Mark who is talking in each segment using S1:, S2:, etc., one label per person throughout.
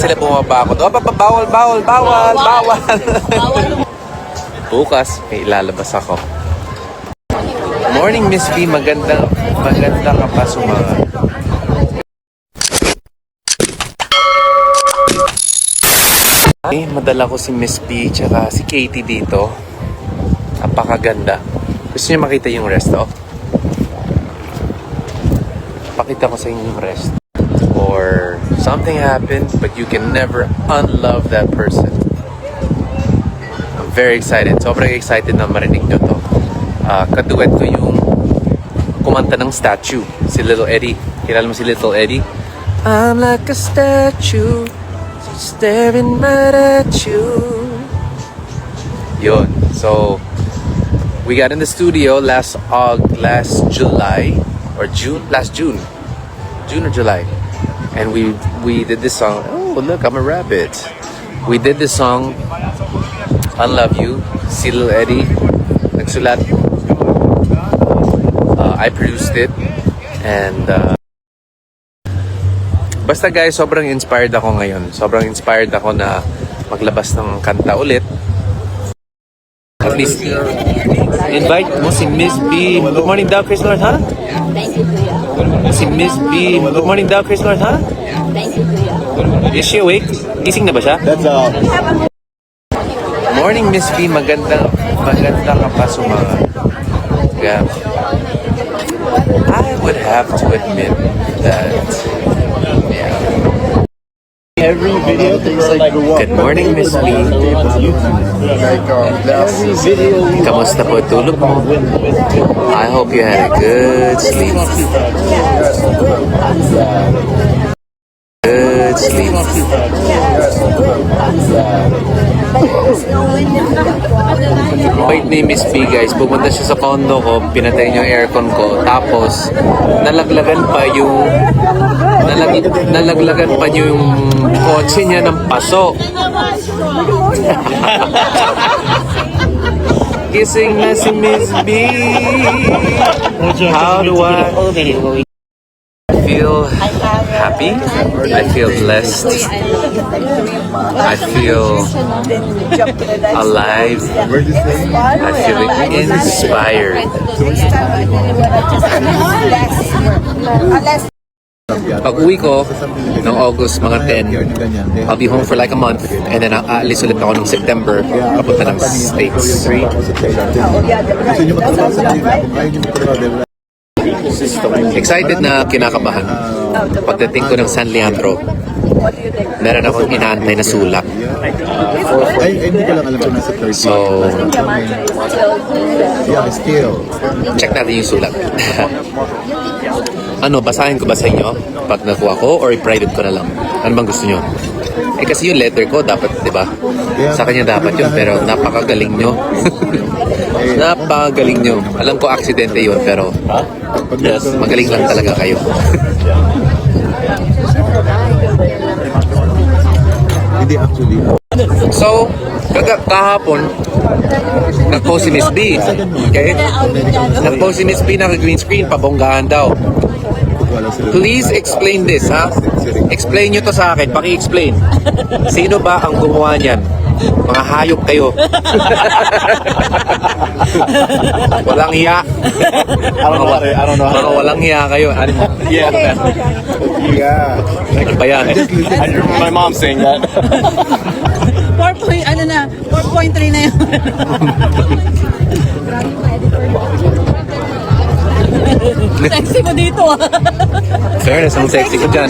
S1: sila bumaba ako. Bawal, bawal, bawal, bawal. Bukas, may ilalabas ako. Morning, Miss B. Maganda ka pa sumaga. Ay, madala ko si Miss B tsaka si Katie dito. Napakaganda. Gusto niyo makita yung resto? Pakita ko sa inyo yung rest. Or something happened but you can never unlove that person. I'm very excited. Sobrang excited na marinig nyo to. Kaduet ko yung kumanta ng Statue. Si Little Eddie. Kilala mo si Little Eddie? I'm like a statue staring right at you. Yun. So, we got in the studio last July. Or last June or July, and we did this song. Oh look, I'm a rabbit. We did this song, Unlove You. Si Lil Eddie nagsulat. I produced it, and basta guys, sobrang inspired ako ngayon. Sobrang inspired ako na maglabas ng kanta ulit. At least invite mo si Miss B. Good morning daw, Chris Lord, ha?
S2: Thank you, Kuya.
S1: Si Miss B. Good morning daw, Chris Lord, ha?
S2: Thank you, Kuya.
S1: Is she awake? Gising na ba siya?
S3: That's all.
S1: Morning, Miss B. Maganda ka pa sumaga. Yeah. I would have to admit that, yeah.
S3: Every video takes like
S1: Good morning, Miss B.
S3: every video we
S1: Kamusta po tulog mo? I hope you had a good sleep. Good sleep. Wait ni Miss B, guys. Pumunta siya sa condo ko, pinatay niya yung aircon ko, tapos nalaglagan pa yung kotse niya ng paso. Kissing na si Miss B. How do I feel happy? I feel blessed. I feel alive. I feel inspired. Pag uwi ko ng August mga 10, I'll be home for like a month, and then aalis ulit ako ng September papunta ng States. Excited na kinakabahan. Pagdating ko ng San Leandro, meron akong inaantay na sulat.
S3: Ay, hindi ko lang alam kung nasa 30.
S1: So,
S3: Yeah, still.
S1: check natin yung sulat. Ano, basahin ko ba sa inyo pag nakuha ko, or i-private ko na lang? Ano bang gusto nyo? Eh kasi yung letter ko dapat, di ba? Sa kanya dapat yun, pero napakagaling nyo. Napakagaling nyo. Alam ko aksidente yun, pero yes, magaling lang talaga kayo.
S3: Hindi actually.
S1: So, kahapon, nag-post si Miss B. Okay? Nag-post si Miss B, naka-green screen, pabonggahan daw. Please explain this, ha? Explain nyo to sa akin. Paki-explain. Sino ba ang gumawa niyan? Mga hayop kayo. Walang hiya.
S3: I don't know.
S1: Mga walang hiya kayo.
S3: Yeah.
S1: Ano ba yan?
S3: I remember my mom saying that.
S2: 4.3 na yun. Sexy mo dito, ah.
S1: Fairness, ang sexy ko dyan.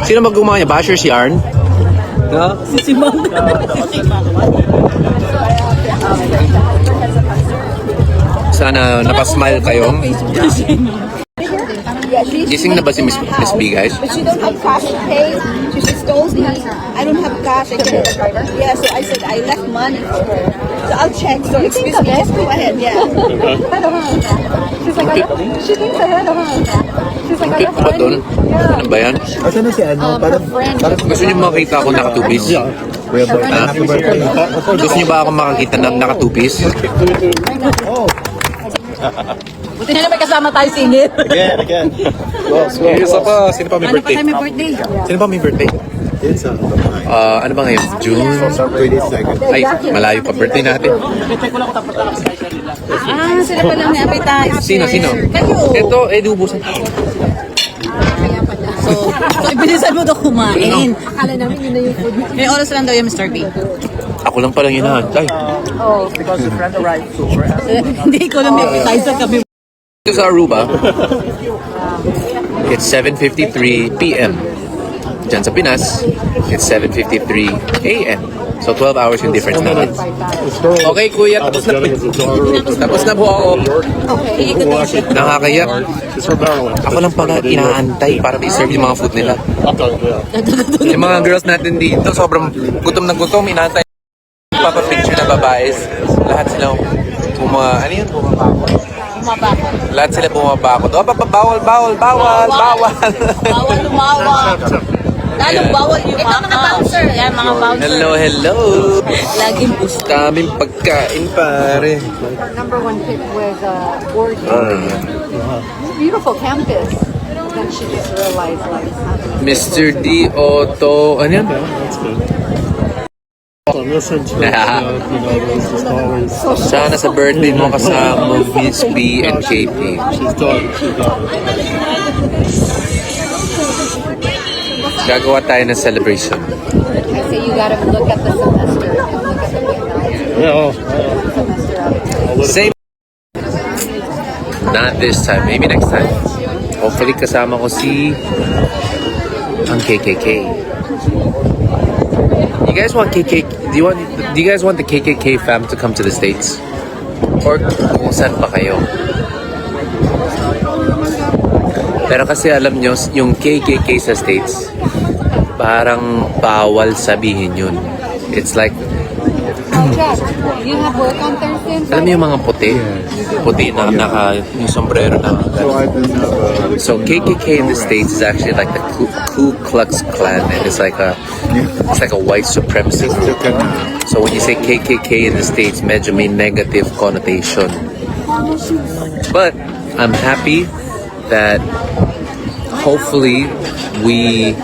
S1: Sino ba gumawa niya? Basher's Yarn? No?
S2: Si Mom.
S1: Sana napasmile kayo. Gising na ba si Miss B, guys?
S4: But she don't have cash to pay. So she scolds me. I don't have cash. I can Yeah, so I said I left money for her. So I'll check. So excuse me, just go ahead. Yeah.
S5: She's like, she thinks ahead of her. She's like, I
S1: Cute ba doon? Ano ba yan?
S3: Asan na si ano? Parang
S1: Gusto niyo makita ako naka-two-piece?
S3: Kuya Boy, happy birthday.
S1: Gusto niyo ba ako makakita ng naka-two-piece?
S2: Buti na may kasama tayo singit.
S3: Again.
S1: Isa pa. Sino pa may
S2: Ano pa
S1: birthday?
S2: tayo may birthday?
S1: Sino pa may birthday?
S3: It's a
S1: Ano ba ngayon? June?
S3: 22nd.
S1: Ay, malayo pa. Birthday natin.
S2: Sila pa lang ni appetizer.
S1: Sino?
S2: Kayo.
S1: Ito, ubusan.
S2: So ibilisan mo daw kumain.
S5: Akala namin yun na yung food.
S2: May oras lang daw yung Mr. B.
S1: Ako lang palang hinahantay.
S2: Hindi ko lang may appetizer kami.
S1: Dito sa Aruba, it's 7:53 p.m. Diyan sa Pinas, it's 7:53 a.m. So 12 hours yung difference natin. Okay, kuya, tapos na. Tapos na po ako. Nakakaya. Ako lang pala inaantay para i-serve yung mga food nila. Yung mga girls natin dito, sobrang gutom na gutom, inaantay. Papapicture na babaes. Lahat sila ano yun? Bumabakot. Lahat sila bumabakot. Oh, bawal.
S2: Bawal lumawa. Lalong bawal yung mga bouncer. Yan, mga bouncer.
S1: Hello.
S2: Laging gusto.
S1: Daming pagkain, pare.
S5: Our number one pick was Oregon. Beautiful campus. Then she just realized like
S1: Mr. D. Otto. Ano yan? Sana sa birthday mo kasama Miss B and Katie. Gagawa tayo ng celebration.
S5: I say you gotta look at the semester. Look at the semester.
S1: Same. Not this time. Maybe next time. Hopefully kasama ko si ang KKK. You guys want KKK? Do you guys want the KKK fam to come to the States? Or kung saan pa kayo? Pero kasi alam nyo, yung KKK sa States, parang bawal sabihin yun. It's like,
S5: Jack, you have work on Thursday?
S1: alam mo yung mga puti na yung sombrero na. So KKK in the States is actually like the Ku Klux Klan, and it's like a white supremacy group. So when you say KKK in the States, medyo may negative connotation. But I'm happy that hopefully we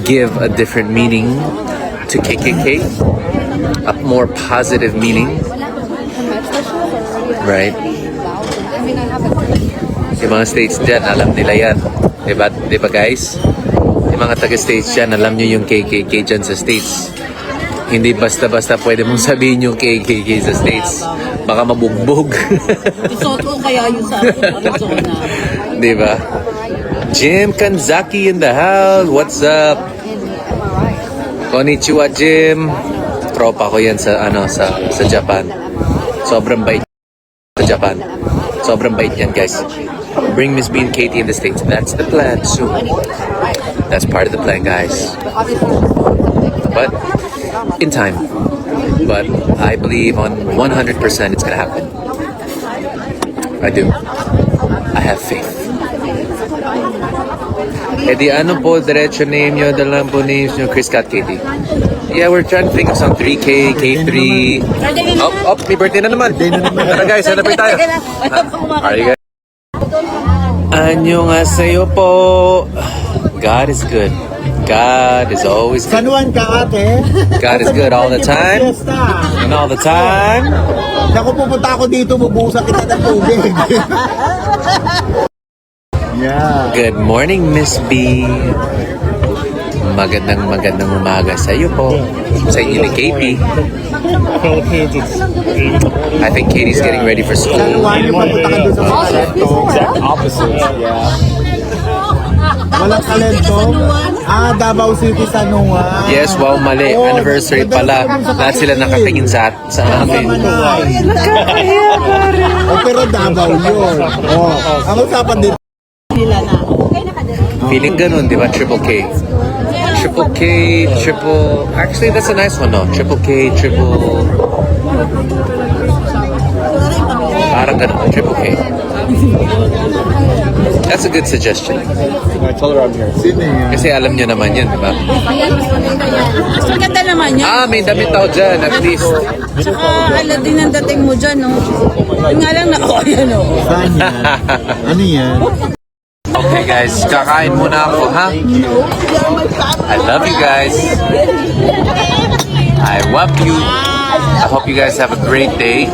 S1: give a different meaning to KKK, a more positive meaning, right?
S5: I mean, I have a
S1: Yung mga states dyan, alam nila yan. Diba guys? Yung mga taga-states dyan, alam nyo yung KKK dyan sa states. Hindi basta-basta pwede mong sabihin yung KKK sa states. Baka mabugbog.
S2: Isoto kaya yun sa Arizona.
S1: Diba? Jim Kanzaki in the house. What's up? Konnichiwa, Jim. Tropa ko yan sa Japan. Sobrang bait sa Japan. Sobrang bait yan, guys. Bring Miss B and Katie in the States. That's the plan soon. That's part of the plan, guys. But in time. But I believe on 100% it's gonna happen. I do. I have faith. Eh di ano po, diretso name nyo, dalang po names nyo, Chris Cat Katie. Yeah, we're trying to think of some 3K, K3. May birthday na naman. Tara guys, celebrate tayo. Are you guys? Annyeonghaseyo po. God is good. God is always good.
S6: Sanuan ka ate?
S1: God is good all the time. And all the time.
S6: Naku, pupunta ako dito, bubuhusan kita ng tubig. Yeah.
S1: Good morning, Miss B. Magandang umaga sa iyo po. Sa inyo ni Katie. I think Katie's getting ready for school.
S6: Sanuan, yung papunta ka doon sa talento.
S3: Exact opposite. Yeah.
S6: Walang talento. Davao City, Sanuan.
S1: Yes, wow, mali.
S6: Oh,
S1: Anniversary pala. Lahat sila nakatingin sa amin.
S6: Oh, pero Davao yun. Oh, ang usapan dito.
S1: Feeling ganun, di ba? Triple K. Actually, that's a nice one, no? Triple K, parang ganun, Triple K. That's a good suggestion.
S3: I told her I'm here.
S6: Sino yan?
S1: Kasi alam nyo naman yan, di ba?
S2: Mas maganda naman yan.
S1: May damit ako dyan, at least.
S2: Tsaka Aladdin ang dating mo dyan, no? Yung nga lang na, ayan, no?
S6: Saan yan? Ano yan?
S1: Okay. Okay guys, kakain muna ako, ha? I love you guys. I love you. I hope you guys have a great day.